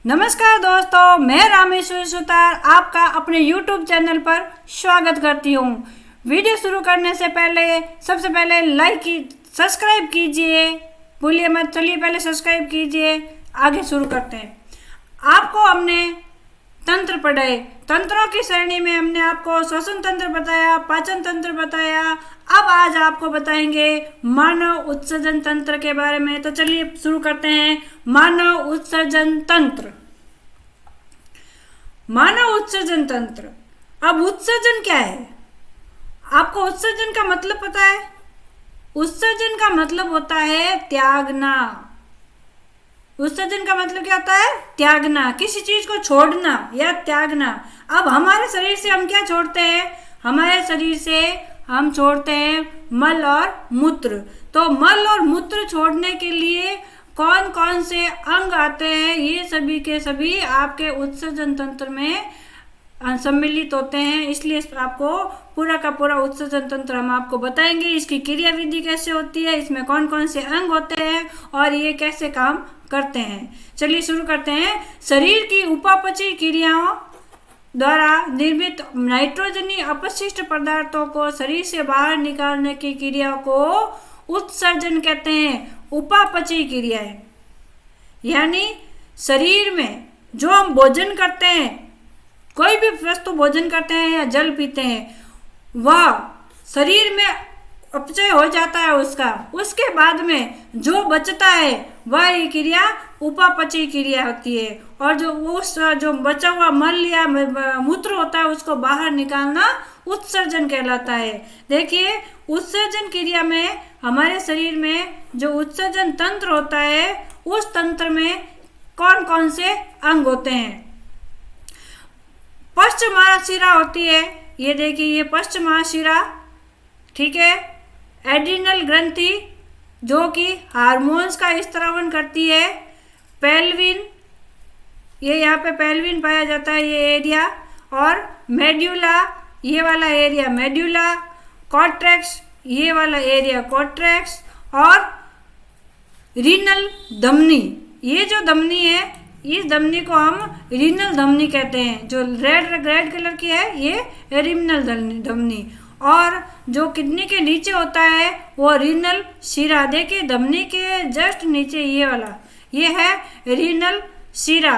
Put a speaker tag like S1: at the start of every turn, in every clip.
S1: नमस्कार दोस्तों, मैं रामेश्वर सुतार आपका अपने YouTube चैनल पर स्वागत करती हूँ। वीडियो शुरू करने से पहले सबसे पहले सब्सक्राइब कीजिए, भूलिए मत। चलिए पहले सब्सक्राइब कीजिए, आगे शुरू करते हैं। आपको हमने तंत्र पढ़ाए, तंत्रों की श्रेणी में हमने आपको श्वसन तंत्र बताया, पाचन तंत्र बताया। अब आज आपको बताएंगे मानव उत्सर्जन तंत्र के बारे में। तो चलिए शुरू करते हैं। मानव उत्सर्जन तंत्र। मानव उत्सर्जन तंत्र। अब उत्सर्जन क्या है? आपको उत्सर्जन का मतलब पता है? उत्सर्जन का मतलब होता है त्यागना। उत्सर्जन का मतलब क्या होता है? त्यागना, किसी चीज को छोड़ना या त्यागना। अब हमारे शरीर से हम क्या छोड़ते हैं? हमारे शरीर से हम छोड़ते हैं मल और मूत्र। तो मल और मूत्र छोड़ने के लिए कौन कौन से अंग आते हैं, ये सभी के सभी आपके उत्सर्जन तंत्र में सम्मिलित होते हैं। इसलिए आपको पूरा का पूरा उत्सर्जन तंत्र हम आपको बताएंगे। इसकी क्रिया विधि कैसे होती है, इसमें कौन कौन से अंग होते हैं और ये कैसे काम करते हैं। चलिए शुरू करते हैं। शरीर की उपापचयी क्रियाओं द्वारा निर्मित नाइट्रोजनी अपशिष्ट पदार्थों को शरीर से बाहर निकालने की क्रिया को उत्सर्जन कहते हैं। उपापचयी क्रियाएं यानी शरीर में जो हम भोजन करते हैं, कोई भी वस्तु भोजन करते हैं या जल पीते हैं, वह शरीर में अपचय हो जाता है उसके बाद में जो बचता है वह ये क्रिया उपापचयी क्रिया होती है। और जो बचा हुआ मल या मूत्र होता है उसको बाहर निकालना उत्सर्जन कहलाता है। देखिए, उत्सर्जन क्रिया में हमारे शरीर में जो उत्सर्जन तंत्र होता है, उस तंत्र में कौन कौन से अंग होते हैं। पश्च महाशिरा होती है, ये देखिए, ये पश्च महाशिरा, ठीक है। एड्रिनल ग्रंथि जो कि हार्मोन्स का स्त्रावन करती है। पेल्विन, ये यहाँ पे पेल्विन पाया जाता है, ये एरिया। और मेड्यूला, ये वाला एरिया मेड्यूला। कॉर्टेक्स, ये वाला एरिया कॉर्टेक्स। और रीनल धमनी, ये जो धमनी है, इस धमनी को हम रीनल धमनी कहते हैं। जो रेड कलर की है, ये रीनल धमनी। और जो किडनी के नीचे होता है वो रीनल शिरा। देखिए, धमनी के जस्ट नीचे ये वाला, ये है रीनल शिरा।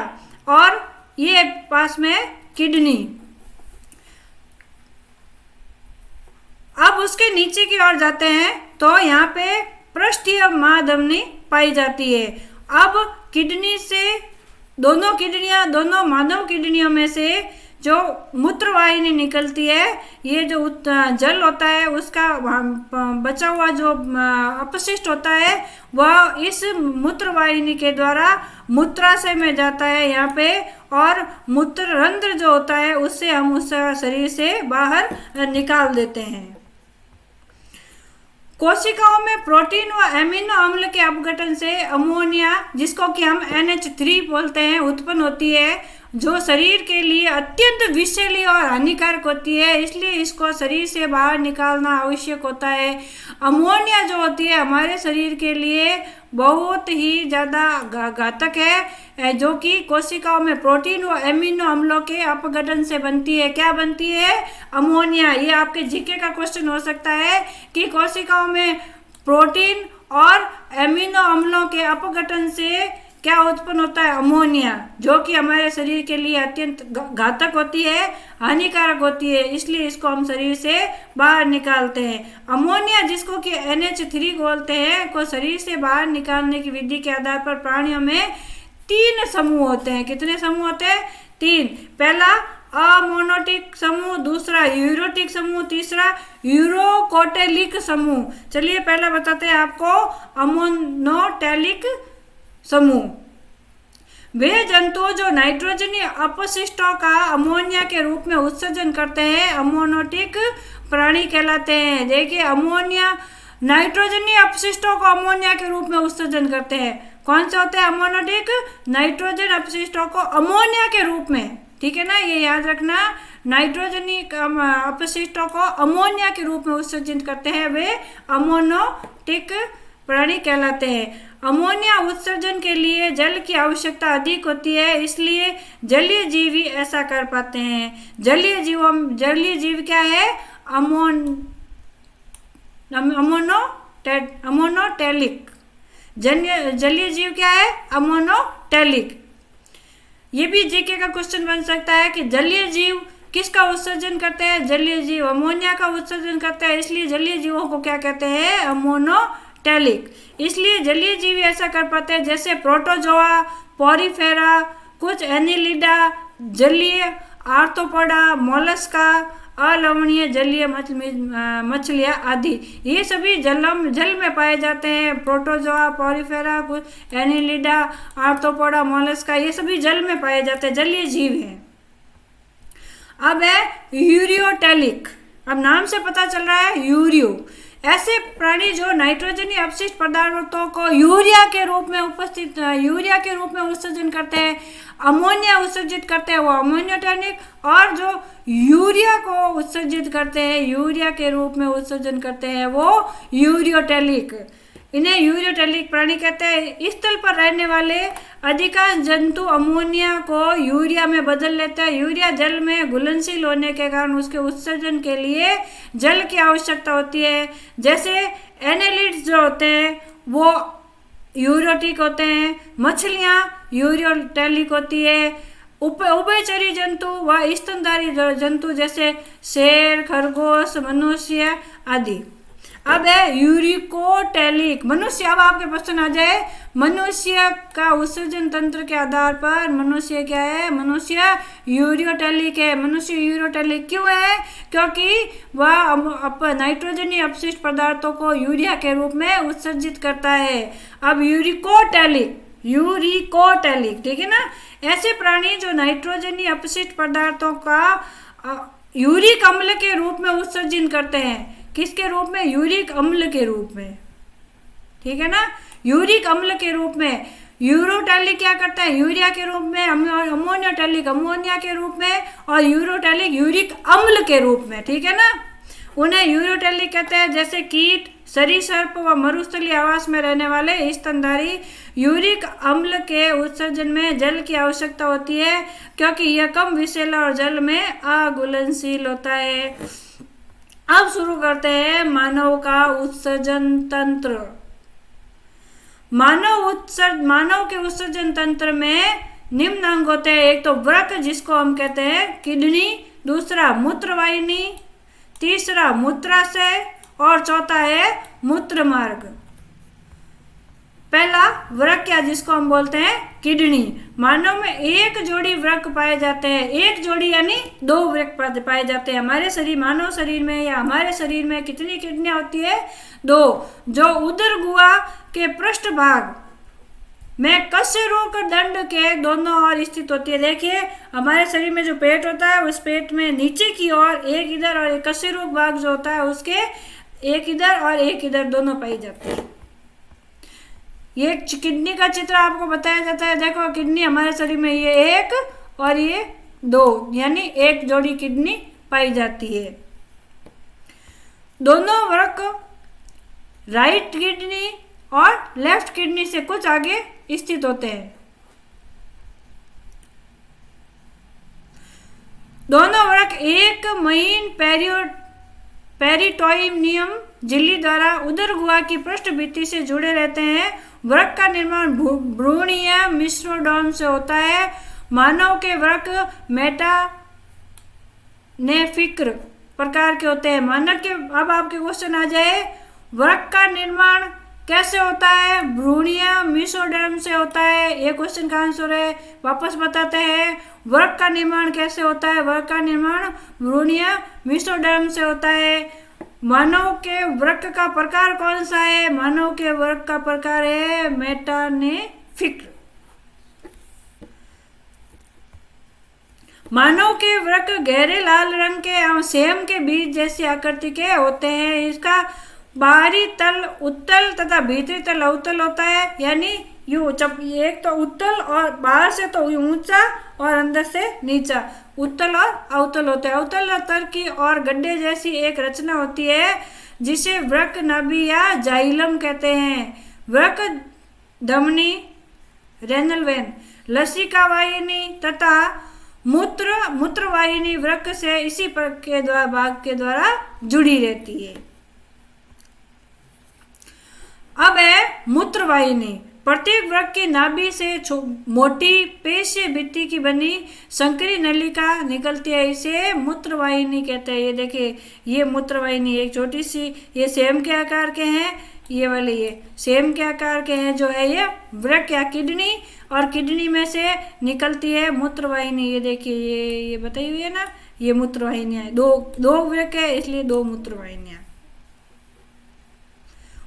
S1: और ये पास में किडनी। अब उसके नीचे की ओर जाते हैं तो यहाँ पे पृष्ठीय महाधमनी पाई जाती है। अब किडनी से दोनों मानव किडनियों में से जो मूत्रवाहिनी निकलती है, ये जो जल होता है उसका बचा हुआ जो अपशिष्ट होता है वह इस मूत्रवाहिनी के द्वारा मूत्राशय में जाता है यहाँ पे। और मूत्र रंध्र जो होता है उससे हम उस शरीर से बाहर निकाल देते हैं। कोशिकाओं में प्रोटीन व एमिनो अम्ल के अपघटन से अमोनिया, जिसको कि हम NH3 बोलते हैं, उत्पन्न होती है, जो शरीर के लिए अत्यंत विषैली और हानिकारक होती है। इसलिए इसको शरीर से बाहर निकालना आवश्यक होता है। अमोनिया जो होती है हमारे शरीर के लिए बहुत ही ज़्यादा घातक है, जो कि कोशिकाओं में प्रोटीन व एमिनो अम्लों के अपघटन से बनती है। क्या बनती है? अमोनिया। ये आपके जीके का क्वेश्चन हो सकता है कि कोशिकाओं में प्रोटीन और एमिनो अम्लों के अपघटन से क्या उत्पन्न होता है? अमोनिया, जो कि हमारे शरीर के लिए अत्यंत घातक होती है, हानिकारक होती है। इसलिए इसको हम शरीर से बाहर निकालते हैं। अमोनिया, जिसको कि NH3 बोलते हैं, को शरीर से बाहर निकालने की विधि के आधार पर प्राणियों में 3 समूह होते हैं। कितने समूह होते हैं? 3। पहला अमोनोटिक समूह, दूसरा यूरोटिक समूह, तीसरा यूरोकोटेलिक समूह। चलिए पहला बताते हैं आपको अमोनोटेलिक समूह। वे जंतु जो नाइट्रोजनी अपशिष्टों का अमोनिया के रूप में उत्सर्जन करते हैं अमोनोटिक प्राणी कहलाते हैं। देखिए, अमोनिया नाइट्रोजनी अपशिष्टों को अमोनिया के रूप में उत्सर्जन करते हैं। कौन से होते हैं? अमोनोटिक। नाइट्रोजन अपशिष्टों को अमोनिया के रूप में, ठीक है ना, ये याद रखना। नाइट्रोजनी अपशिष्टों को अमोनिया के रूप में उत्सर्जित करते हैं वे अमोनोटिक प्राणी कहलाते हैं। अमोनिया उत्सर्जन के लिए जल की आवश्यकता अधिक होती है, इसलिए जलीय जीव ही ऐसा कर पाते हैं। जलीय जीव क्या है? अमोनोटेलिक। जलीय जीव क्या है? अमोनोटेलिक। ये भी जीके का क्वेश्चन बन सकता है कि जलीय जीव किसका उत्सर्जन करते हैं? जलीय जीव अमोनिया का उत्सर्जन करते हैं, इसलिए जलीय जीवों को क्या कहते हैं? अमोनोटेलिक। इसलिए जलीय जीव ऐसा कर पाते हैं, जैसे प्रोटोजोआ, पोरीफेरा, कुछ एनिलिडा, जलीय आर्थ्रोपोडा, मोलस्का, अलवणीय जलीय मछलियाँ आदि। ये सभी जल में पाए जाते हैं। प्रोटोजोआ, पोरीफेरा, कुछ एनिलिडा, आर्थ्रोपोडा, मोलस्का, ये सभी जल में पाए जाते हैं, जलीय जीव हैं। अब है यूरियोटेलिक। अब नाम से पता चल रहा है यूरियो, ऐसे प्राणी जो नाइट्रोजनी अपशिष्ट पदार्थों को यूरिया के रूप में उत्सर्जन करते हैं, अमोनिया उत्सर्जित करते हैं, वो अमोनियोटेलिक। और जो यूरिया को उत्सर्जित करते हैं, यूरिया के रूप में उत्सर्जन करते हैं, वो यूरियोटेलिक। इन्हें यूरियोटेलिक प्राणी कहते हैं। इस तल पर रहने वाले अधिकांश जंतु अमोनिया को यूरिया में बदल लेते हैं। यूरिया जल में घुलनशील होने के कारण उसके उत्सर्जन के लिए जल की आवश्यकता होती है। जैसे एनेलिड्स जो होते हैं वो यूरियोटिक होते हैं, मछलियाँ यूरियोटेलिक होती है। उभयचरी जंतु व स्तनधारी जंतु जैसे शेर, खरगोश, मनुष्य आदि। अब है यूरिकोटेलिक। मनुष्य, अब आपके प्रश्न आ जाए, मनुष्य का उत्सर्जन तंत्र के आधार पर मनुष्य क्या है? मनुष्य यूरियोटेलिक है। मनुष्य यूरियोटेलिक क्यों है? क्योंकि वह नाइट्रोजनी अपशिष्ट पदार्थों को यूरिया के रूप में उत्सर्जित करता है। अब यूरिकोटेलिक, ठीक है ना। ऐसे प्राणी जो नाइट्रोजनी अपशिष्ट पदार्थों का यूरिक अम्ल के रूप में उत्सर्जन करते हैं। किसके रूप में? यूरिक अम्ल के रूप में, ठीक है ना, यूरिक अम्ल के रूप में। यूरोटेलिक क्या करता है? यूरिया के रूप में, अमोनियोटेलिक अमोनिया के रूप में, और यूरोटेलिक यूरिक अम्ल के रूप में, ठीक है ना। उन्हें यूरोटेलिक कहते हैं। जैसे कीट, सरीसृप व मरुस्थलीय आवास में रहने वाले स्तनधारी। यूरिक अम्ल के उत्सर्जन में जल की आवश्यकता होती है, क्योंकि यह कम विषैला और जल में अघुलनशील होता है। अब शुरू करते हैं मानव का उत्सर्जन तंत्र। मानव के उत्सर्जन तंत्र में निम्न अंग होते हैं। एक तो वृक्क, जिसको हम कहते हैं किडनी, दूसरा मूत्रवाहिनी, तीसरा मूत्राशय, और चौथा है मूत्र मार्ग। पहला वृक्क, या जिसको हम बोलते हैं किडनी। मानव में एक जोड़ी वृक्क पाए जाते हैं। एक जोड़ी यानी 2 वृक्क पाए जाते हैं। हमारे शरीर, मानव शरीर में या हमारे शरीर में कितनी किडनियां होती है? 2, जो उदर गुहा के पृष्ठ भाग में कशेरुक दंड के दोनों ओर स्थित होती है। देखिए, हमारे शरीर में जो पेट होता है, उस पेट में नीचे की ओर एक इधर और एक कशेरुक भाग जो होता है, उसके एक इधर और एक इधर दोनों पाई जाती है। ये किडनी का चित्र आपको बताया जाता है। देखो, किडनी हमारे शरीर में ये 1 और ये 2, यानी 1 जोड़ी किडनी पाई जाती है। दोनों वृक्क राइट किडनी और लेफ्ट किडनी से कुछ आगे स्थित होते हैं। दोनों वृक्क एक महीन पेरिटोनियम झिल्ली द्वारा उदर गुहा की पृष्ठभित्ति से जुड़े रहते हैं। वृक्क का निर्माण भ्रूणीय मिश्रोडर्म से होता है। मानव के वृक्क मेटानेफ्रिक प्रकार के होते हैं। मानव के, अब आपके क्वेश्चन आ जाए, वृक्क का निर्माण कैसे होता है? भ्रूणीय मिश्रोडर्म से होता है। ये क्वेश्चन का आंसर है। वापस बताते हैं, वृक्क का निर्माण कैसे होता है? वृक्क का निर्माण भ्रूणीय मिश्रोडर्म से होता है। मानव के वृक्क का प्रकार कौन सा है? मानव के वृक्क का प्रकार है मेटानेफ्रिक। मानव के वृक्क गहरे लाल रंग के सेम के बीज जैसी आकृति के होते हैं। इसका बाहरी तल उत्तल तथा भीतरी तल अवतल होता है, यानी यूं एक तो उत्तल और बाहर से तो यूं ऊंचा और अंदर से नीचा, उत्तल और अवतल होते हैं। अवतल तर की और गड्ढे जैसी एक रचना होती है जिसे वृक्क नाभि या जाइलम कहते हैं। वृक्क धमनी रेनल वेन, लसिका वाहिनी तथा मूत्रवाहिनी वृक्क से इसी के द्वारा भाग के द्वारा जुड़ी रहती है। अब है मूत्रवाहिनी। प्रत्येक वृक्क की नाभि से मोटी पेशीय भित्ति की बनी संकरी नलिका निकलती है, इसे मूत्रवाहिनी कहते हैं। ये देखिए, ये मूत्रवाहिनी एक छोटी सी, ये सेम के आकार के हैं, ये वाले ये सेम के आकार के हैं जो है ये वृक्क या किडनी, और किडनी में से निकलती है मूत्रवाहिनी। ये देखिए, ये बताई हुई है ना, ये मूत्रवाहिनियां, दो वृक्क है इसलिए दो मूत्रवाहिनियां।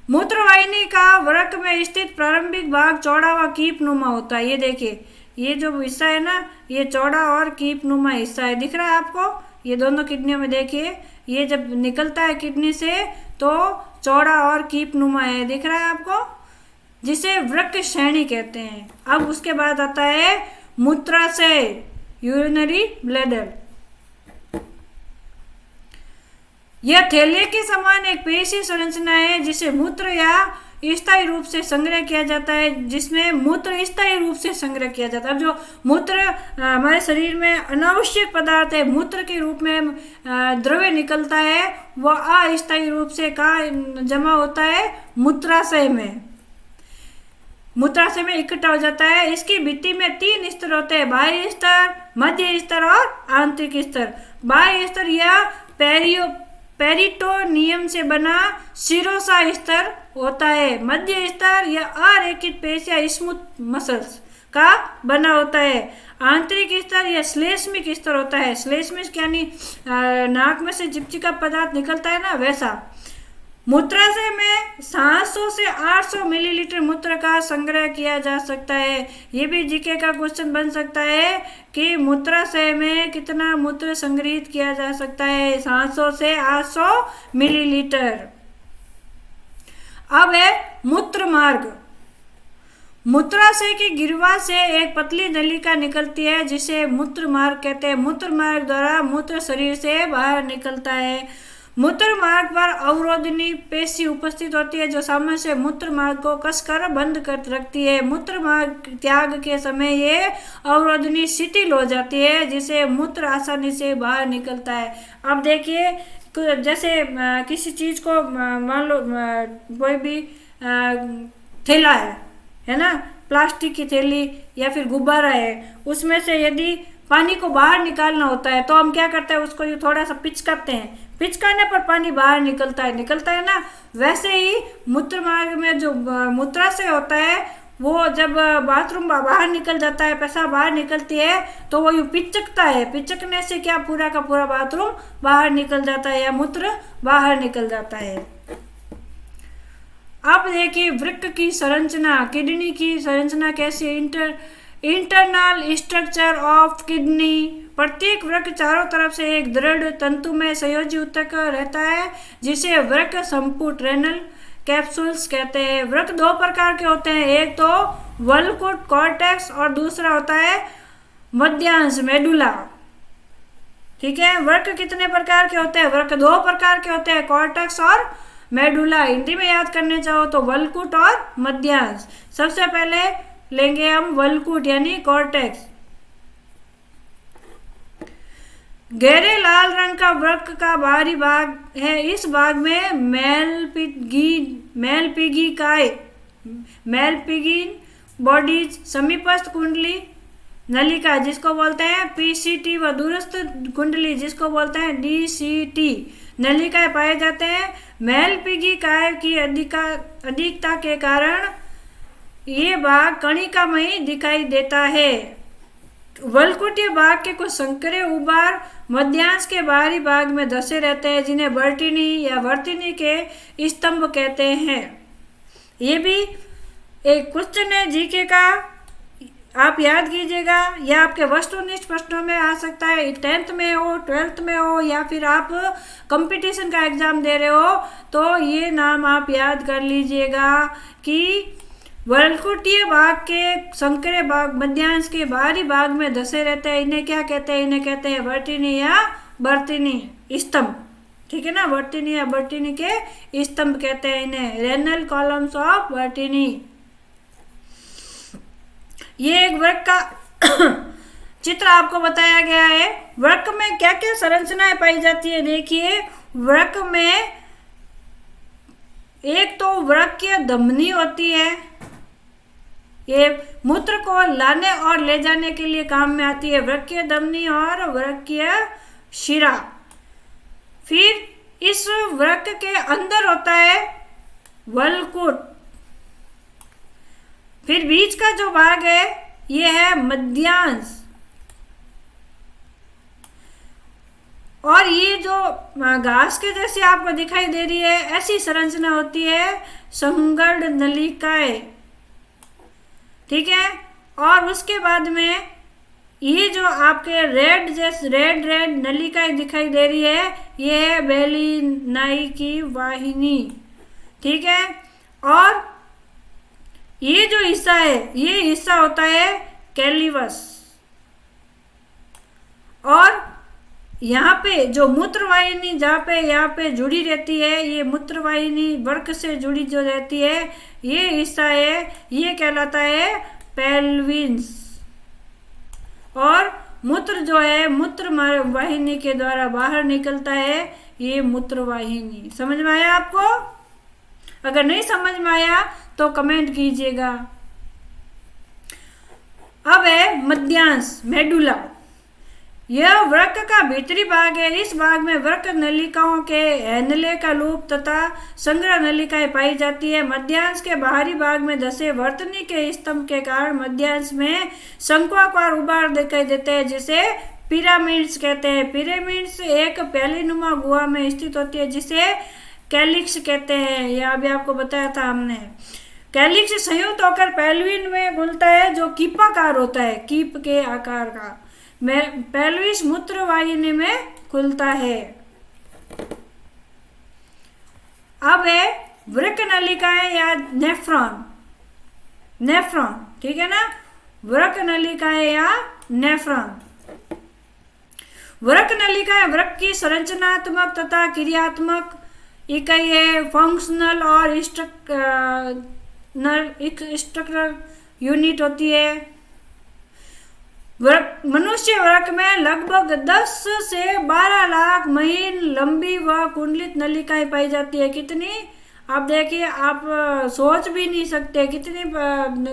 S1: मूत्रवाहिनी का वृक्क में स्थित प्रारंभिक भाग चौड़ा व कीपनुमा होता है। ये देखिए, ये जो हिस्सा है ना, ये चौड़ा और कीपनुमा हिस्सा है, दिख रहा है आपको। ये दोनों किडनियों में देखिए, ये जब निकलता है किडनी से तो चौड़ा और कीपनुमा है, दिख रहा है आपको, जिसे वृक्क श्रेणी कहते हैं। अब उसके बाद आता है मूत्राशय, यूरिनरी ब्लैडर। यह थैले के समान एक पेशीय संरचना है जिसे मूत्र या स्थायी रूप से संग्रह किया जाता है, जिसमें मूत्र स्थायी रूप से संग्रह किया जाता है। अब जो मूत्र हमारे शरीर में अनावश्यक पदार्थ है, मूत्र के रूप में द्रव्य निकलता है, वह अस्थायी रूप से कहाँ जमा होता है? मूत्राशय में। मूत्राशय में इकट्ठा हो जाता है। इसकी भित्ति में 3 स्तर होते हैं, बाह्य स्तर, मध्य स्तर और आंतरिक स्तर। बाह्य स्तर या पेरिटोनियम से बना सिरोसा स्तर होता है। मध्य स्तर या अरेखित पेशियां स्मूथ मसल्स का बना होता है। आंतरिक स्तर या श्लेष्मिक स्तर होता है। श्लेष्मिक यानी नाक में से चिपचिपा पदार्थ निकलता है ना, वैसा। मूत्राशय में 700 से 800 मिलीलीटर मूत्र का संग्रह किया जा सकता है। ये भी जीके का क्वेश्चन बन सकता है कि मूत्राशय में कितना मूत्र संग्रहित किया जा सकता है? 700 से 800 मिलीलीटर। अब है मूत्र मार्ग। मूत्राशय की गिरवा से एक पतली नलिका निकलती है जिसे मूत्र मार्ग कहते हैं। मूत्र मार्ग द्वारा मूत्र शरीर से बाहर निकलता है। मूत्र मार्ग पर अवरोधनी पेशी उपस्थित होती है जो सामने से मूत्र मार्ग को कसकर बंद कर रखती है। मूत्र मार्ग त्याग के समय ये अवरोधनी शिथिल हो जाती है जिससे मूत्र आसानी से बाहर निकलता है। अब देखिए, जैसे किसी चीज को मान लो कोई भी थैला है ना, प्लास्टिक की थैली या फिर गुब्बारा है, उसमें से यदि पानी को बाहर निकालना होता है तो हम क्या करते हैं? उसको थोड़ा सा पिचकाते हैं, पिचकाने पर पानी बाहर निकलता है ना। वैसे ही मूत्र मार्ग में जो मूत्राशय होता है वो जब बाथरूम बाहर निकल जाता है, पेशाब बाहर निकलती है तो वो यूँ पिचकता है। पिचकने से क्या पूरा का पूरा बाथरूम बाहर निकल जाता है या मूत्र बाहर निकल जाता है। अब देखिए वृक्क की संरचना, किडनी की संरचना कैसी? Internal structure of kidney. प्रत्येक वृक्क चारों तरफ से एक दृढ़ तंतु में संयोजी ऊतक रहता है जिसे वृक्क संपुट रेनल कैप्सूल्स कहते हैं। वृक्क 2 प्रकार के होते हैं, एक तो वल्कुट कॉर्टेक्स और दूसरा होता है मध्यांश मेडुला। ठीक है, वृक्क कितने प्रकार के होते हैं? वृक्क 2 प्रकार के होते हैं, कॉर्टेक्स और मेडुला। हिंदी में याद करने चाहो तो वल्कुट और मध्यांश। सबसे पहले लेंगे हम वल्कुट यानी कॉर्टेक्स। गहरे लाल रंग का वृक्क का बाहरी भाग है। इस भाग में मेलपिगिन बॉडीज, समीपस्थ कुंडली नलिका जिसको बोलते हैं पीसीटी व दूरस्थ कुंडली जिसको बोलते हैं डीसीटी नलिकाएं पाए जाते हैं। मेलपिगी काय की अधिकता के कारण ये भाग कणिकामयी दिखाई देता है। वल्कुटीय भाग के कुछ संकरे उभार मध्यांश के बाहरी भाग में धसे रहते हैं जिन्हें वर्तिनी या वर्तिनी के स्तंभ कहते हैं। ये भी एक क्वेश्चन है जीके का, आप याद कीजिएगा। यह आपके वस्तुनिष्ठ प्रश्नों में आ सकता है, 10th में हो, 12th में हो या फिर आप कंपटीशन का एग्जाम दे रहे हो तो ये नाम आप याद कर लीजिएगा कि वलकुटीय भाग के संकरे भाग मध्यांश के बाहरी भाग में धसे रहते हैं। इन्हें क्या कहते हैं? इन्हें कहते हैं वर्तिनी या बर्तिनी स्तंभ। ठीक है ना, वर्तिनी या बर्तिनी के स्तंभ कहते हैं इन्हें, रेनल कॉलम्स ऑफ वर्तिनी। ये एक वृक्क का चित्र आपको बताया गया है। वृक्क में क्या क्या संरचनाएं पाई जाती है? देखिए, वृक्क में एक तो वृक्कीय धमनी होती है, ये मूत्र को लाने और ले जाने के लिए काम में आती है, वृक्कीय धमनी और वृक्कीय शिरा। फिर इस वृक्क के अंदर होता है वलकुट। फिर बीच का जो भाग है ये है मध्यांश, और ये जो घास के जैसे आपको दिखाई दे रही है ऐसी संरचना होती है संगड़ नलिकाएं। ठीक है, और उसके बाद में ये जो आपके रेड नलिकाएं दिखाई दे रही है ये है बेलिनाई की वाहिनी। ठीक है, और ये जो हिस्सा है ये हिस्सा होता है कैलिवस, और यहाँ पे जो मूत्रवाहिनी जहाँ पे यहाँ पे जुड़ी रहती है, ये मूत्रवाहिनी वृक्क से जुड़ी जो रहती है ये हिस्सा है, ये कहलाता है पेल्विन्स। और मूत्र जो है मूत्र वाहिनी के द्वारा बाहर निकलता है, ये मूत्रवाहिनी। समझ में आया आपको? अगर नहीं समझ में आया तो कमेंट कीजिएगा। अब है मध्यांश, मेडुला। यह वृक्क का भीतरी भाग है। इस भाग में वृक्क नलिकाओं के हैंडले का लूप तथा संग्रह नलिकाएं पाई जाती है। मध्यांश के बाहरी भाग में धसे वर्तनी के स्तंभ के कारण मध्यांश में शंक्वाकार उभार दिखाई देते हैं, जिसे पिरामिड्स कहते हैं। पिरामिड्स एक प्यालीनुमा गुहा में स्थित होती है जिसे कैलिक्स कहते हैं। यह अभी आपको बताया था हमने। कैलिक्स संयुक्त होकर पेल्विन में घुलता है जो कीपाकार होता है, कीप के आकार का। पेल्विस मूत्रवाहिनी में खुलता है। अब है वृक्क नलिकाएं या नेफ्रॉन। ठीक है ना, वृक्क नलिकाएं या नेफ्रॉन। वृक्क नलिकाएं वृक्क की संरचनात्मक तथा क्रियात्मक इकाई है। फंक्शनल और स्ट्रक्चरल यूनिट होती है। मनुष्य वृक्क में लगभग 10 से 12 लाख महीन लंबी व कुंडलित नलिकाएं पाई जाती है। कितनी? आप देखिए, आप सोच भी नहीं सकते कितनी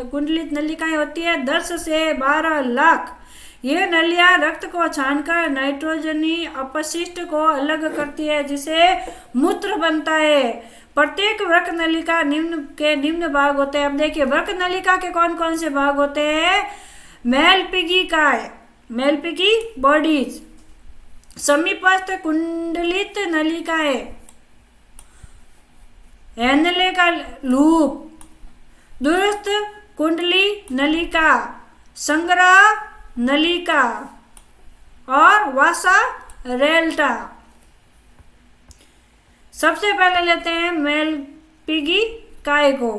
S1: कुंडलित नलिकाएं होती है। 10 से 12 लाख। ये नलियां रक्त को छानकर नाइट्रोजनी अपशिष्ट को अलग करती है, जिसे मूत्र बनता है। प्रत्येक वृक्क नलिका निम्न भाग होते हैं। अब देखिए, वृक्क नलिका के कौन कौन से भाग होते हैं? मेलपिगी बॉडीज, समीपस्थ कुंडलित नलिकाएं, हैंडले का लूप, दूरस्थ कुंडली नलिका, संग्रह नलिका और वासा रेल्टा। सबसे पहले लेते हैं मेलपिगी काय को।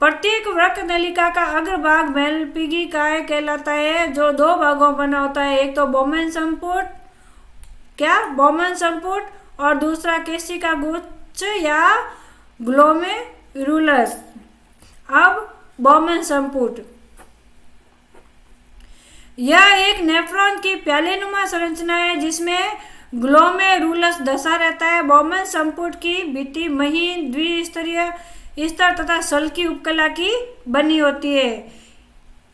S1: प्रत्येक वृक्क नलिका का अग्रभाग मेलपिगी काय कहलाता है, जो 2 भागों बना होता है। एक तो बोमेन संपुट, बोमेन संपुट, और दूसरा केशिका गुच्छ या ग्लोमेरुलस। अब बोमेन संपुट, यह एक नेफ्रॉन की प्यालेनुमा संरचना है जिसमें ग्लोमेरुलस धसा रहता है। बोमेन संपुट की भित्ति महीन द्विस्तरीय स्तर तथा सल की उपकला की बनी होती है।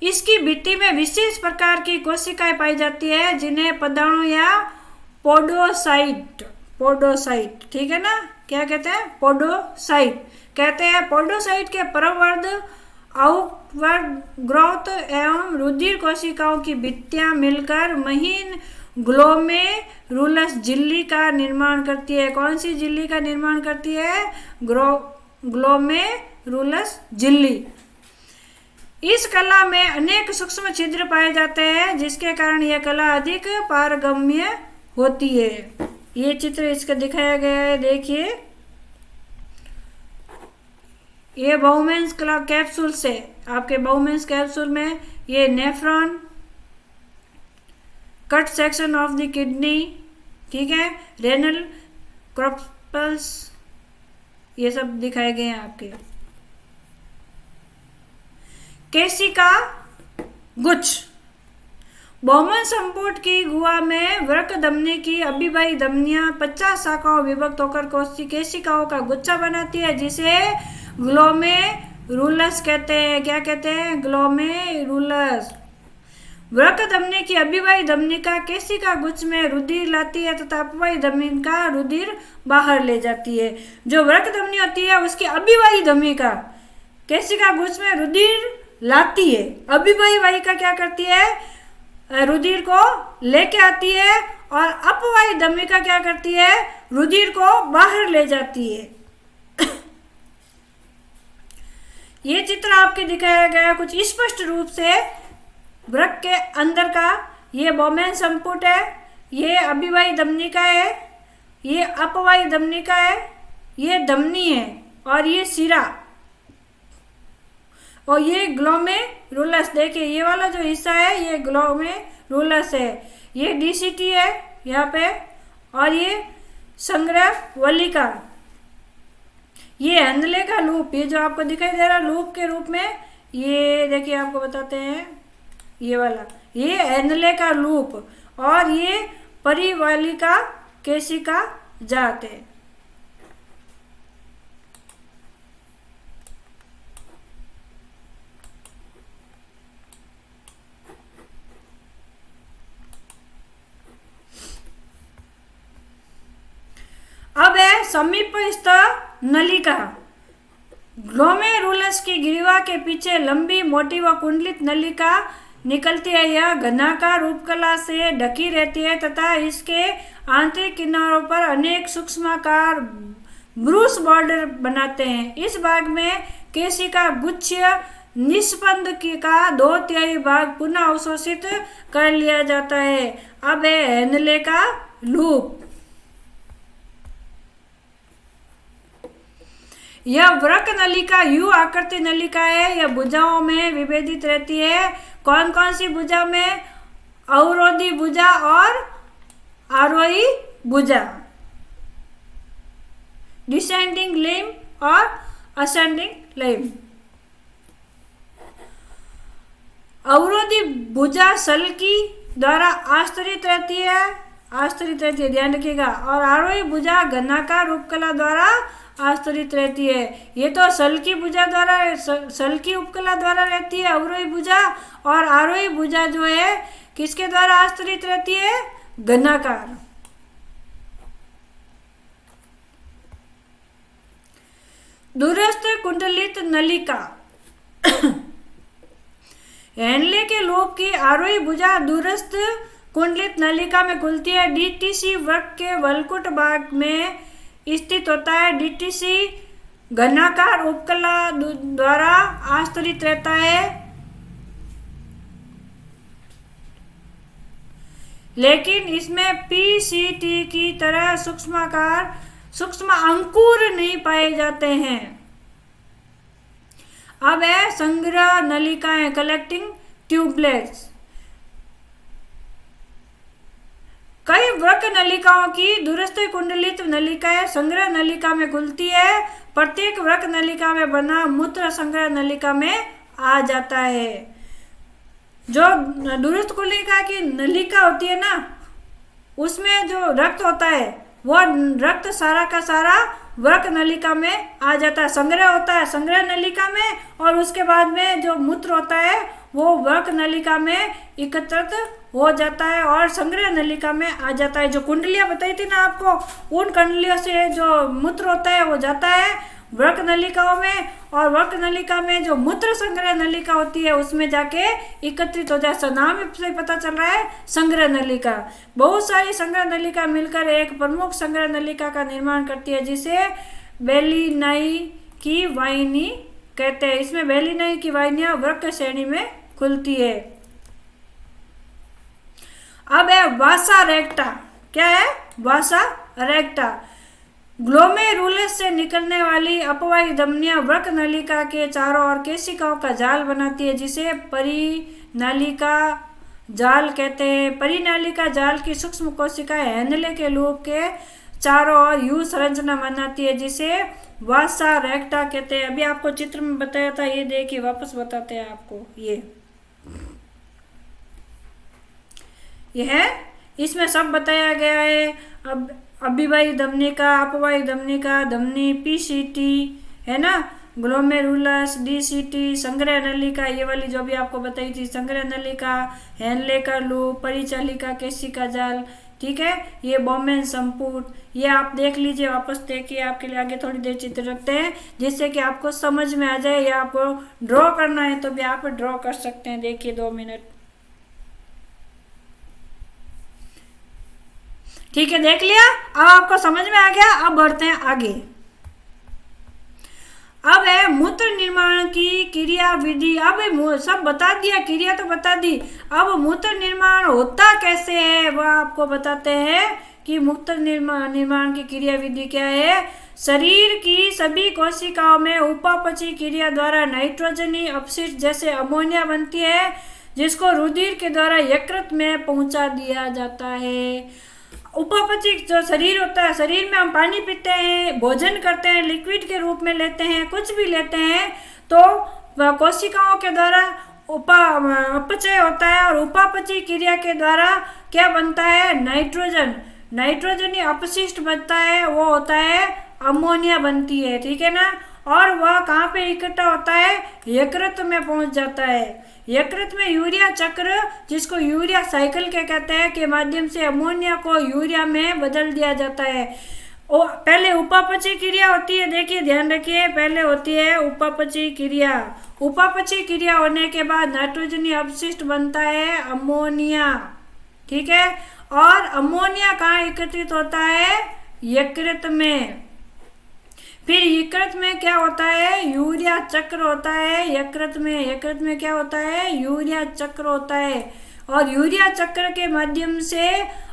S1: इसकी भित्ति में विशेष प्रकार की कोशिकाएं पाई जाती है जिन्हें पदाणु या पोडोसाइट, ठीक है ना, क्या कहते हैं? पोडोसाइट कहते हैं। पोडोसाइट के परवर्ध, आउटवर्ड ग्रोथ एवं रुधिर कोशिकाओं की भित्तियां मिलकर महीन ग्लोमेरुलस झिल्ली का निर्माण करती है। कौन सी झिल्ली का निर्माण करती है? ग्लोमेरुलस झिल्ली। इस कला में अनेक सूक्ष्म छिद्र पाए जाते हैं, जिसके कारण यह कला अधिक पारगम्य होती है। ये चित्र इसका दिखाया गया है, देखिए। ये बाउमेंस कैप्सूल से, आपके बाउमेंस कैप्सूल में ये nephron, cut section of the kidney, ठीक है, रेनल क्रॉपल्स, ये सब दिखाए गए हैं आपके। केशिका गुच्छ, बौमन संपुट की गुहा में वृक्क धमनी की अभिबाही धमनियां 50 शाखाओं विभक्त होकर केशिकाओं का गुच्छा बनाती है, जिसे ग्लोमेरुलस कहते हैं। क्या कहते हैं? ग्लोमेरुलस। वृक्क धमनी की अभिबाही धमनिका केशिका गुच्छ में रुधिर लाती है तथा अपवाही धमनिका रुधिर बाहर ले जाती है। जो वृक्क धमनी होती है उसकी अभिबाही धमनिका केशिका गुच्छ में रुधिर लाती है, अभिबाही वाहिका क्या करती है? रुधिर को लेके आती है, और अपवाही धमनिका क्या करती है? रुधिर को बाहर ले जाती है। ये चित्र आपके दिखाया गया कुछ स्पष्ट रूप से वृक्क के अंदर का। ये बौमेन संपुट है, ये अभिवाही धमनिका है, ये अपवाही धमनिका है, ये धमनी है, और ये सिरा, और ये ग्लोमेरुलस। देखिए ये वाला जो हिस्सा है ये ग्लोमेरुलस है, ये डीसीटी है यहाँ पे, और ये संग्रहवलिका, ये हैंडले का लूप, ये जो आपको दिखाई दे रहा है लूप के रूप में, ये देखिए आपको बताते हैं, ये वाला ये हैंडले का लूप, और ये परिवालिका केशिका जात है। अब है समीपस्थ नलिका। ग्लोमेरुलस की ग्रीवा के पीछे लंबी मोटी व कुंडलित नलिका निकलती है। यह घनाकार उपकला से ढकी रहती है तथा इसके आंतरिक किनारों पर अनेक सूक्ष्माकार ब्रूस बॉर्डर बनाते हैं। इस भाग में केशिका गुच्छ निष्पंद का 2/3 भाग पुनः अवशोषित कर लिया जाता है। अब है हैंडले का लूप। यह वृक्क नलिका यू आकृति नलिका है। यह भुजाओं में विभेदित रहती है। कौन कौन सी भुजा में? अवरोधी भुजा और आरोही भुजा, डिसेंडिंग लिम्ब और असेंडिंग लिम्ब। अवरोधी भुजा सल्की द्वारा आस्तरित रहती है, ध्यान रखिएगा, और आरोही भुजा घनाकार उपकला द्वारा आस्तरित रहती है। ये तो सल्की भुजा द्वारा, सल्की उपकला द्वारा रहती है अवरोही भुजा, और आरोही भुजा जो है किसके द्वारा आस्तरित रहती है? घनाकार। दूरस्थ कुंडलित नलिका। हैंडले के लूप की आरोही भुजा दूरस्थ कुंडलित नलिका में खुलती है। डीटीसी वृक्क के वलकुट भाग में स्थित होता है। डीटीसी घनाकार उपकला द्वारा आस्तरित रहता है, लेकिन इसमें पीसीटी की तरह सूक्ष्म अंकुर नहीं पाए जाते हैं। अब है संग्रह नलिकाएं, कलेक्टिंग ट्यूबलेट्स। कई वृक्क नलिकाओं की दूरस्थ कुंडलित नलिकाएं संग्रह नलिका में खुलती है। प्रत्येक वृक्क नलिका में बना मूत्र संग्रह नलिका में आ जाता है। जो दूरस्थ कुंडलिका की नलिका होती है ना, उसमें जो रक्त होता है वो रक्त सारा का सारा वृक्क नलिका में आ जाता है। संग्रह होता है संग्रह नलिका में, और उसके बाद में जो मूत्र होता है वो वृक्क नलिका में एकत्रित हो जाता है और संग्रह नलिका में आ जाता है। जो कुंडलियां बताई थी ना आपको, उन कुंडलियों से जो मूत्र होता है वो जाता है वृक्क नलिकाओं में, और वृक्क नलिका में जो मूत्र संग्रह नलिका होती है उसमें जाके एकत्रित हो जाए। नाम से पता चल रहा है संग्रह नलिका। बहुत सारी संग्रह नलिका मिलकर एक प्रमुख संग्रह नलिका का निर्माण करती है, जिसे बेलिनाई की वाहिनी कहते हैं। इसमें बेलिनाई की वाहिनियां वृक्क श्रेणी में खुलती है। अब है वासा रेक्टा। क्या है? वासा रेक्टा। ग्लोमेरुलस से निकलने वाली अपवाही धमनियां वृक्क नलिका के चारों ओर केशिकाओं का जाल बनाती है, जिसे परिनालिका जाल कहते हैं। परिनालिका जाल की सूक्ष्म कोशिकाएं हैंडले के लूप के चारों ओर यू संरचना बनाती है, जिसे वासा रेक्टा कहते हैं। अभी आपको चित्र में बताया था, ये देखिए वापस बताते हैं आपको। यह इसमें सब बताया गया है। अब अभिवाही धमनिका, अपवाही धमनिका, धमनी, पीसीटी है ना, ग्लोमेरुलस, डीसीटी, संग्रह नलिका, ये वाली जो भी आपको बताई थी, संग्रह नलिका, हैंडले का लूप, परिचालिका केशिका जाल, ठीक है। ये बोमेन संपुट, ये आप देख लीजिए, वापस देखिए। आपके लिए आगे थोड़ी देर चित्र रखते हैं जिससे कि आपको समझ में आ जाए, या आपको ड्रॉ करना है तो भी आप ड्रॉ कर सकते हैं। देखिए 2 मिनट, ठीक है, देख लिया। अब आपको समझ में आ गया। अब बढ़ते हैं आगे। अब है मूत्र निर्माण की क्रिया विधि। अब सब बता दिया, क्रिया तो बता दी। अब मूत्र निर्माण होता कैसे है वह आपको बताते हैं कि मूत्र निर्माण की क्रिया विधि क्या है। शरीर की सभी कोशिकाओं में उपापचय क्रिया द्वारा नाइट्रोजनी अपशिष्ट जैसे अमोनिया बनती है, जिसको रुधिर के द्वारा यकृत में पहुंचा दिया जाता है। उपापचय जो शरीर होता है, शरीर में हम पानी पीते हैं, भोजन करते हैं, लिक्विड के रूप में लेते हैं, कुछ भी लेते हैं, तो कोशिकाओं के द्वारा अपचय होता है, और उपापचय क्रिया के द्वारा क्या बनता है, नाइट्रोजनी अपशिष्ट बनता है, वो होता है अमोनिया बनती है, ठीक है ना। और वह कहाँ पे इकट्ठा होता है, यकृत में पहुंच जाता है। यकृत में यूरिया चक्र, जिसको यूरिया साइकिल के कहते हैं, के माध्यम से अमोनिया को यूरिया में बदल दिया जाता है। पहले उपापचय क्रिया होती है, देखिए ध्यान रखिए, पहले होती है उपापचय क्रिया। उपापचय क्रिया होने के बाद नाइट्रोजनी अपशिष्ट बनता है अमोनिया, ठीक है। और अमोनिया कहाँ एकत्रित होता है, यकृत में। फिर यकृत में क्या होता है, यूरिया चक्र होता है। यकृत में क्या होता है, यूरिया चक्र होता है। और यूरिया चक्र के माध्यम से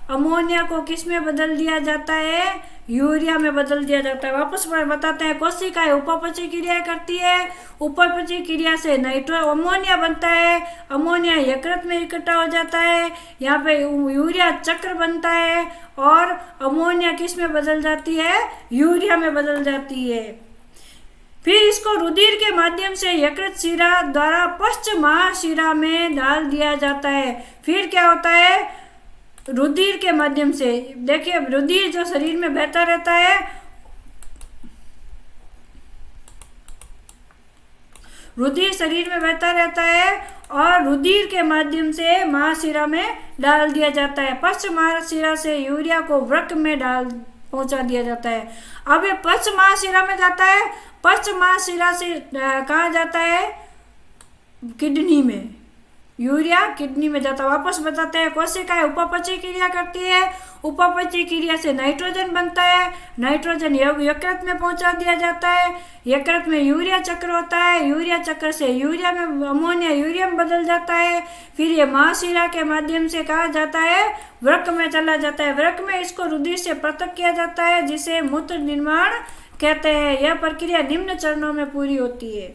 S1: अमोनिया को किस में बदल दिया जाता है, यूरिया में बदल दिया जाता है। वापस बताते हैं, कोशिकाएं उपापचय क्रिया करती है, उपापचय क्रिया से अमोनिया बनता है, अमोनिया यकृत में इकट्ठा हो जाता है, यहाँ पे यूरिया चक्र बनता है, और अमोनिया किस में बदल जाती है, यूरिया में बदल जाती है। फिर इसको रुधिर के माध्यम से यकृत शिरा द्वारा पश्च महाशिरा में डाल दिया जाता है। फिर क्या होता है, रुधिर के माध्यम से, देखिए रुधिर जो शरीर में बहता रहता है, रुधिर शरीर में बहता रहता है, और रुधिर के माध्यम से महाशिरा में डाल दिया जाता है। पश्च महाशिरा से यूरिया को वृक्क में पहुंचा दिया जाता है। अब ये पश्च महाशिरा में जाता है, पश्च महाशिरा से कहाँ जाता है, किडनी में, यूरिया किडनी में जाता है। वापस बताते हैं, कोशिकाएं उपापचय क्रिया करती है, उपापचय क्रिया से नाइट्रोजन बनता है, नाइट्रोजन यकृत में पहुंचा दिया जाता है, यकृत में यूरिया चक्र होता है, यूरिया चक्र से यूरिया में अमोनिया यूरिया में बदल जाता है। फिर ये महाशिरा के माध्यम से कहा जाता है, वृक्क में चला जाता है। वृक्क में इसको रुधिर से पृथक किया जाता है, जिसे मूत्र निर्माण कहते हैं। यह प्रक्रिया निम्न चरणों में पूरी होती है।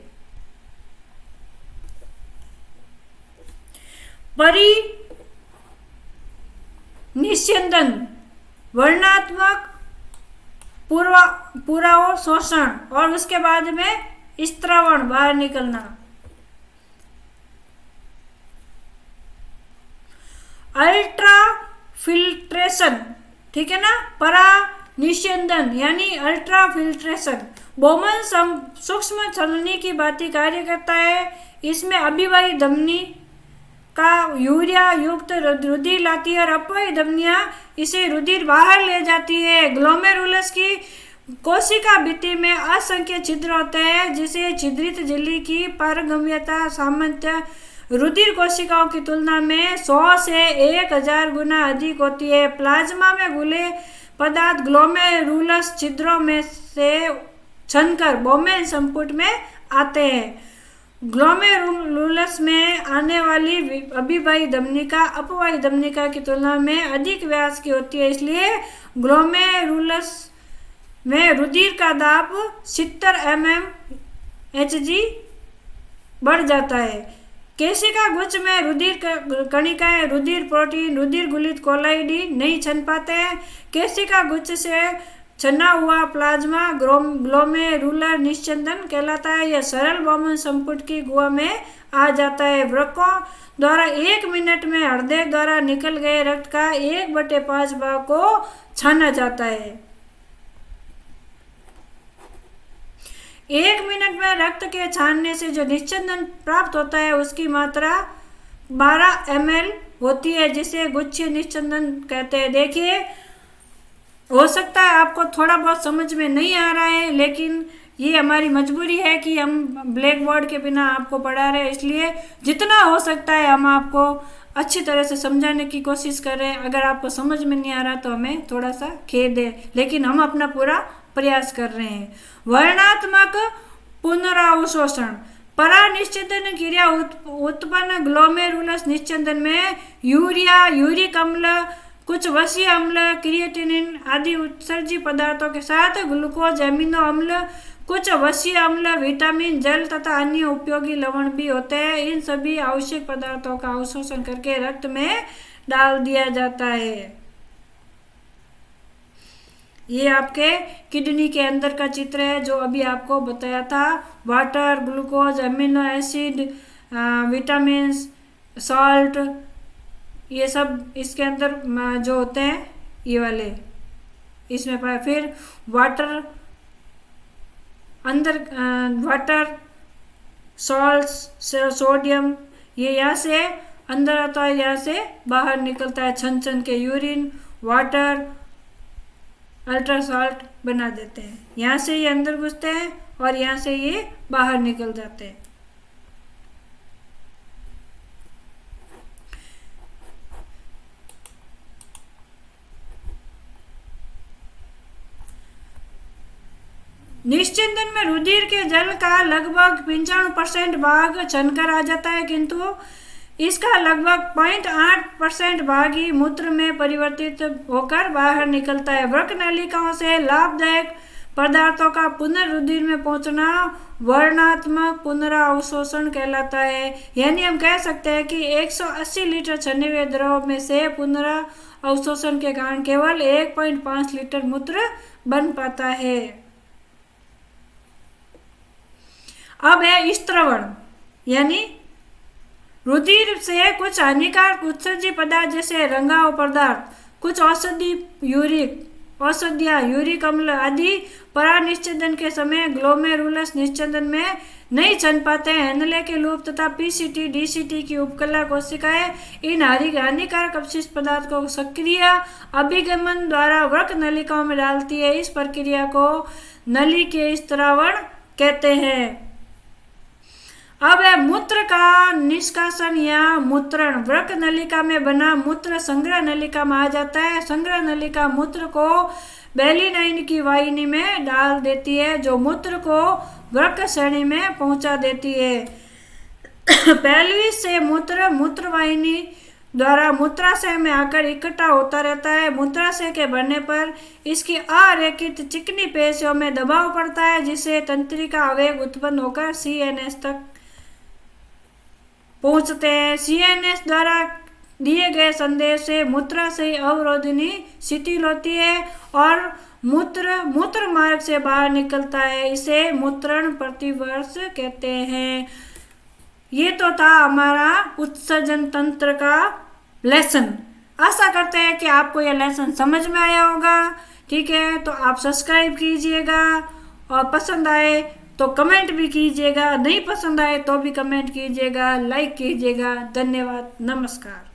S1: परिनिस्यंदन, वर्णात्मक पुराव शोषण, और उसके बाद में स्त्रावण, बाहर निकलना। अल्ट्रा फिल्ट्रेशन, ठीक है ना। परानिस्यंदन यानी अल्ट्रा फिल्ट्रेशन बोमन सूक्ष्म छलनी की भांति कार्य करता है। इसमें अभिवाही धमनी का यूरिया युक्त रुधिर लाती है, और अपवाही धमनियां इसे रुधिर बाहर ले जाती है। ग्लोमेरुलस की कोशिका भित्ति में असंख्य छिद्र होते हैं, जिसे छिद्रित झिल्ली की पारगम्यता सामान्य रुधिर कोशिकाओं की तुलना में 100 से 1000 गुना अधिक होती है। प्लाज्मा में घुले पदार्थ ग्लोमेरुलस छिद्रों में से छनकर बोमेन संपुट में आते हैं। ग्लोमेरुलस में आने वाली अभिवाही धमनिका अपवाही धमनिका की तुलना में अधिक व्यास की होती है, इसलिए ग्लोमेरुलस में रुधिर का दाब 70 mmHg बढ़ जाता है। केशिका गुच्छ में रुधिर कणिकाएं, रुधिर प्रोटीन, रुधिर गुलित कोलाइडी नहीं छन पाते हैं। केशिका गुच्छ से छना हुआ प्लाज्मा ग्लोमेरुलर निश्चंदन कहलाता है। यह सरल बोमन संपुट की गुहा में आ जाता है। वृक्कों द्वारा 1 मिनट में हृदय द्वारा निकल गए रक्त का 1/5 भाग को छाना जाता है। 1 मिनट में रक्त के छानने से जो निश्चंदन प्राप्त होता है उसकी मात्रा 12 ml होती है, जिसे गुच्छीय निश्चंदन कहते हैं। देखिए, हो सकता है आपको थोड़ा बहुत समझ में नहीं आ रहा है, लेकिन ये हमारी मजबूरी है कि हम ब्लैक बोर्ड के बिना आपको पढ़ा रहे हैं, इसलिए जितना हो सकता है हम आपको अच्छी तरह से समझाने की कोशिश कर रहे हैं। अगर आपको समझ में नहीं आ रहा तो हमें थोड़ा सा खेद है, लेकिन हम अपना पूरा प्रयास कर रहे हैं। वर्णात्मक पुनरावशोषण। परानिश्चंदन क्रिया उत्पन्न ग्लोमेरुलस निश्चंदन में यूरिया, यूरिक अम्ल, कुछ वसीय अम्ल, क्रिएटिनिन आदि उत्सर्जी पदार्थों के साथ ग्लूकोज, एमिनो अम्ल, कुछ वसीय अम्ल, विटामिन, जल तथा अन्य उपयोगी लवण भी होते हैं। इन सभी आवश्यक पदार्थों का अवशोषण करके रक्त में डाल दिया जाता है। ये आपके किडनी के अंदर का चित्र है जो अभी आपको बताया था। Water, glucose, amino acid, vitamin, salt, ये सब इसके अंदर जो होते हैं ये वाले इसमें पाए। फिर वाटर अंदर, वाटर, सॉल्ट, सोडियम, ये यहाँ से अंदर आता है, यहाँ से बाहर निकलता है। छन छन के यूरिन, वाटर, अल्ट्रासॉल्ट बना देते हैं। यहाँ से ये अंदर घुसते हैं और यहाँ से ये बाहर निकल जाते हैं। निश्चंदन में रुधिर के जल का लगभग 95% भाग छनकर आ जाता है, किंतु इसका लगभग 0.8% भाग ही मूत्र में परिवर्तित होकर बाहर निकलता है। वृक्क नलिकाओं से लाभदायक पदार्थों का पुनर्रुधिर में पहुंचना वर्णात्मक पुनरावशोषण कहलाता है। यानी हम कह सकते हैं कि 180 लीटर छने हुए द्रव में से पुनरावशोषण के कारण केवल 1.5 लीटर मूत्र बन पाता है। अब है स्त्रवण, यानी रुधिर से कुछ हानिकारक उत्सर्जी पदार्थ जैसे रंगाव पदार्थ, कुछ औषधियाँ, यूरिक अम्ल आदि परानिश्चंदन के समय ग्लोमेरुलस निश्चंदन में नहीं छन पाते हैं। हेनले के लूप तथा पीसीटी, डीसीटी की उपकला कोशिकाएं इन हानिकारक अपशिष्ट पदार्थ को सक्रिय अभिगमन द्वारा वृक्क नलिकाओं में डालती है। इस प्रक्रिया को नली के स्त्रावण कहते हैं। अब है मूत्र का निष्कासन या मूत्रण। वृक्क नलिका में बना मूत्र संग्रह नलिका में आ जाता है। संग्रह नलिका मूत्र को बेलिनाइन की वाहिनी में डाल देती है, जो मूत्र को वृक्क श्रेणी में पहुंचा देती है। पेल्विस से मूत्र मूत्रवाहिनी द्वारा मूत्राशय में आकर इकट्ठा होता रहता है। मूत्राशय के भरने पर इसकी अरेखित चिकनी पेशियों में दबाव पड़ता है, जिससे तंत्रिका आवेग उत्पन्न होकर सीएनएस तक पहुंचते हैं। सीएनएस द्वारा दिए गए संदेश से मूत्राशय अवरोधनी शिथिल होती है और मूत्र मार्ग से बाहर निकलता है। इसे मूत्रण प्रतिवर्ष कहते हैं। ये तो था हमारा उत्सर्जन तंत्र का लेसन। आशा करते हैं कि आपको यह लेसन समझ में आया होगा। ठीक है, तो आप सब्सक्राइब कीजिएगा और पसंद आए तो कमेंट भी कीजिएगा, नहीं पसंद आए तो भी कमेंट कीजिएगा, लाइक कीजिएगा। धन्यवाद, नमस्कार।